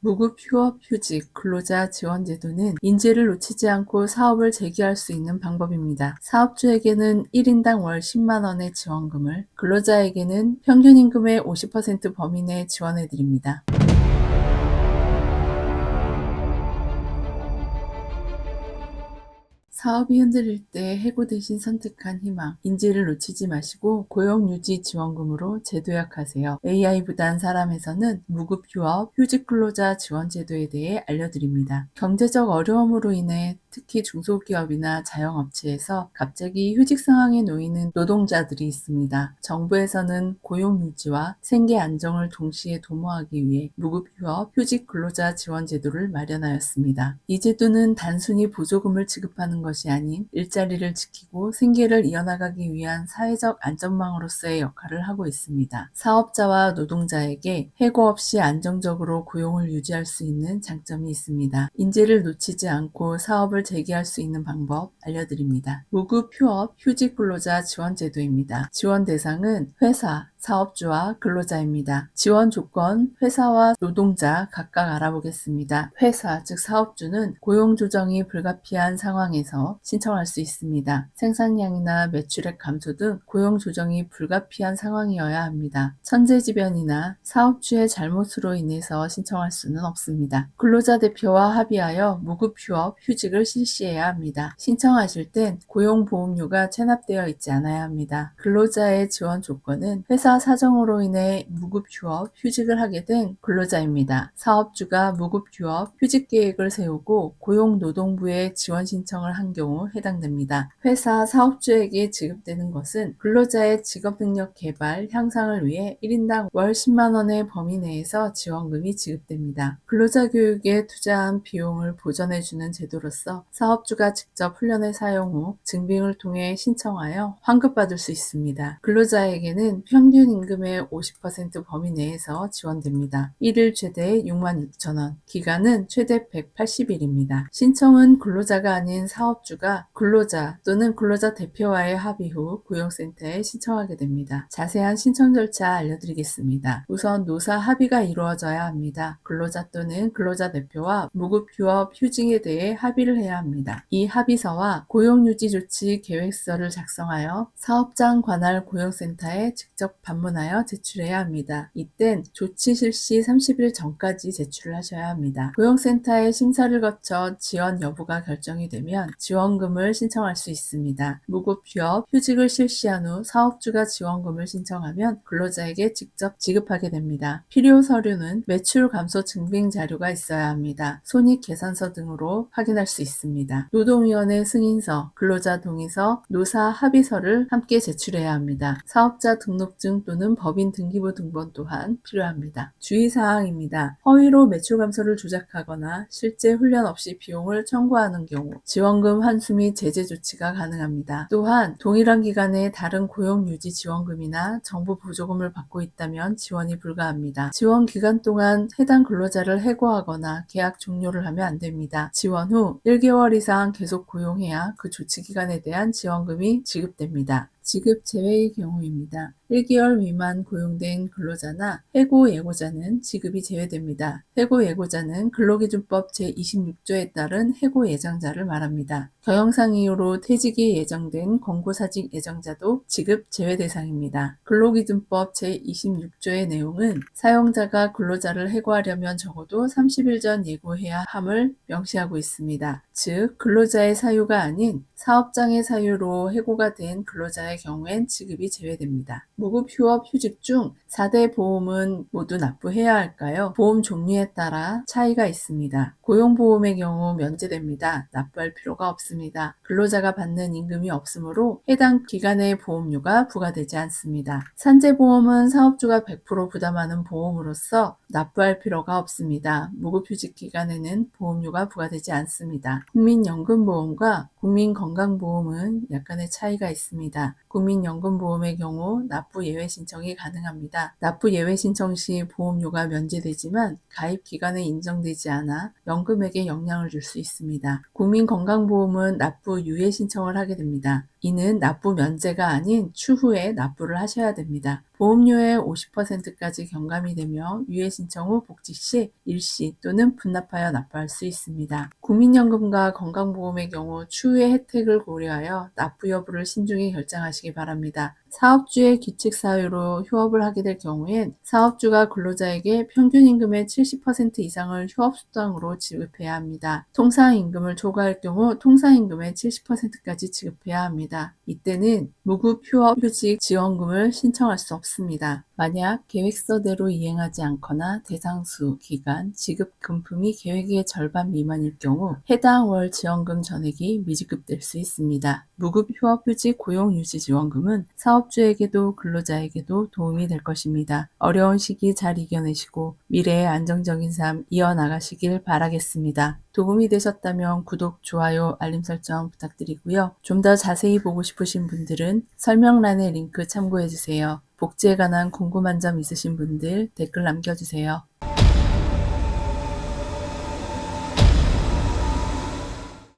무급 휴업 휴직 근로자 지원 제도는 인재를 놓치지 않고 사업을 재개할 수 있는 방법입니다. 사업주에게는 1인당 월 10만 원의 지원금을, 근로자에게는 평균 임금의 50% 범위 내에 지원해 드립니다. 사업이 흔들릴 때 해고 대신 선택한 희망, 인재를 놓치지 마시고 고용유지 지원금으로 재도약하세요. AI보단 사람에서는 무급 휴업, 휴직 근로자 지원 제도에 대해 알려드립니다. 경제적 어려움으로 인해 특히 중소기업이나 자영업체에서 갑자기 휴직 상황에 놓이는 노동자들이 있습니다. 정부에서는 고용유지와 생계 안정을 동시에 도모하기 위해 무급 휴업, 휴직 근로자 지원 제도를 마련하였습니다. 이 제도는 단순히 보조금을 지급하는 것이 아닌 일자리를 지키고 생계를 이어나가기 위한 사회적 안전망으로서의 역할을 하고 있습니다. 사업자와 노동자에게 해고 없이 안정적으로 고용을 유지할 수 있는 장점이 있습니다. 인재를 놓치지 않고 사업을 재개할 수 있는 방법 알려드립니다. 무급 휴업, 휴직 근로자 지원 제도입니다. 지원 대상은 회사, 사업주와 근로자입니다. 지원 조건, 회사와 노동자 각각 알아보겠습니다. 회사, 즉 사업주는 고용 조정이 불가피한 상황에서 신청할 수 있습니다. 생산량이나 매출액 감소 등 고용 조정이 불가피한 상황이어야 합니다. 천재지변이나 사업주의 잘못으로 인해서 신청할 수는 없습니다. 근로자 대표와 합의하여 무급 휴업, 휴직을 실시해야 합니다. 신청하실 땐 고용보험료가 체납되어 있지 않아야 합니다. 근로자의 지원 조건은 회사 사정으로 인해 무급 휴업, 휴직을 하게 된 근로자입니다. 사업주가 무급 휴업, 휴직 계획을 세우고 고용노동부에 지원 신청을 한 경우 해당됩니다. 회사 사업주에게 지급되는 것은 근로자의 직업능력 개발, 향상을 위해 1인당 월 10만 원의 범위 내에서 지원금이 지급됩니다. 근로자 교육에 투자한 비용을 보전해주는 제도로서 사업주가 직접 훈련에 사용 후 증빙을 통해 신청하여 환급받을 수 있습니다. 근로자에게는 평균 임금의 50% 범위 내에서 지원됩니다. 1일 최대 6만 6천 원, 기간은 최대 180일입니다. 신청은 근로자가 아닌 사업주가 근로자 또는 근로자 대표와의 합의 후 고용센터에 신청하게 됩니다. 자세한 신청 절차 알려드리겠습니다. 우선 노사 합의가 이루어져야 합니다. 근로자 또는 근로자 대표와 무급 휴업, 휴직에 대해 합의를 해야 합니다. 이 합의서와 고용유지조치 계획서를 작성하여 사업장 관할 고용센터에 직접 방문하여 제출해야 합니다. 이땐 조치 실시 30일 전까지 제출을 하셔야 합니다. 고용센터의 심사를 거쳐 지원 여부가 결정이 되면 지원금을 신청할 수 있습니다. 무급 휴업, 휴직을 실시한 후 사업주가 지원금을 신청하면 근로자에게 직접 지급하게 됩니다. 필요 서류는 매출 감소 증빙 자료가 있어야 합니다. 손익계산서 등으로 확인할 수 있습니다. 노동위원회 승인서, 근로자 동의서, 노사 합의서를 함께 제출해야 합니다. 사업자 등록증 또는 법인 등기부 등본 또한 필요합니다. 주의사항입니다. 허위로 매출 감소를 조작하거나 실제 훈련 없이 비용을 청구하는 경우 지원금 환수 및 제재 조치가 가능합니다. 또한 동일한 기간에 다른 고용유지 지원금이나 정부 보조금을 받고 있다면 지원이 불가합니다. 지원 기간 동안 해당 근로자를 해고하거나 계약 종료를 하면 안 됩니다. 지원 후 1개월 이상 계속 고용해야 그 조치 기간에 대한 지원금이 지급됩니다. 지급 제외의 경우입니다. 1개월 미만 고용된 근로자나 해고 예고자는 지급이 제외됩니다. 해고 예고자는 근로기준법 제26조에 따른 해고 예정자를 말합니다. 경영상 이유로 퇴직이 예정된 권고사직 예정자도 지급 제외 대상입니다. 근로기준법 제26조의 내용은 사용자가 근로자를 해고하려면 적어도 30일 전 예고해야 함을 명시하고 있습니다. 즉, 근로자의 사유가 아닌 사업장의 사유로 해고가 된 근로자의 경우엔 지급이 제외됩니다. 무급 휴업 휴직 중 4대 보험은 모두 납부해야 할까요? 보험 종류에 따라 차이가 있습니다. 고용보험의 경우 면제됩니다. 납부할 필요가 없습니다. 근로자가 받는 임금이 없으므로 해당 기간의 보험료가 부과되지 않습니다. 산재보험은 사업주가 100% 부담하는 보험으로서 납부할 필요가 없습니다. 무급 휴직 기간에는 보험료가 부과되지 않습니다. 국민연금보험과 국민건강보험은 약간의 차이가 있습니다. 국민연금보험의 경우 납부 예외 신청이 가능합니다. 납부 예외 신청 시 보험료가 면제되지만 가입 기간에 인정되지 않아 연금액에 영향을 줄 수 있습니다. 국민건강보험은 납부 유예 신청을 하게 됩니다. 이는 납부 면제가 아닌 추후에 납부를 하셔야 됩니다. 보험료의 50%까지 경감이 되며 유예 신청 후 복직 시 일시 또는 분납하여 납부할 수 있습니다. 국민연금과 건강보험의 경우 추후의 혜택을 고려하여 납부 여부를 신중히 결정하시기 바랍니다. 사업주의 규칙 사유로 휴업을 하게 될 경우엔 사업주가 근로자에게 평균 임금의 70% 이상을 휴업수당으로 지급해야 합니다. 통상임금을 초과할 경우 통상임금의 70%까지 지급해야 합니다. 이때는 무급 휴업 휴직 지원금을 신청할 수 없습니다. 만약 계획서대로 이행하지 않거나 대상수, 기간, 지급 금품이 계획의 절반 미만일 경우 해당 월 지원금 전액이 미지급될 수 있습니다. 무급 휴업 휴직 고용유지 지원금은 사업주에게도 근로자에게도 도움이 될 것입니다. 어려운 시기 잘 이겨내시고 미래의 안정적인 삶 이어나가시길 바라겠습니다. 도움이 되셨다면 구독, 좋아요, 알림 설정 부탁드리고요. 좀 더 자세히 보고 싶으신 분들은 설명란의 링크 참고해주세요. 복지에 관한 궁금한 점 있으신 분들 댓글 남겨주세요.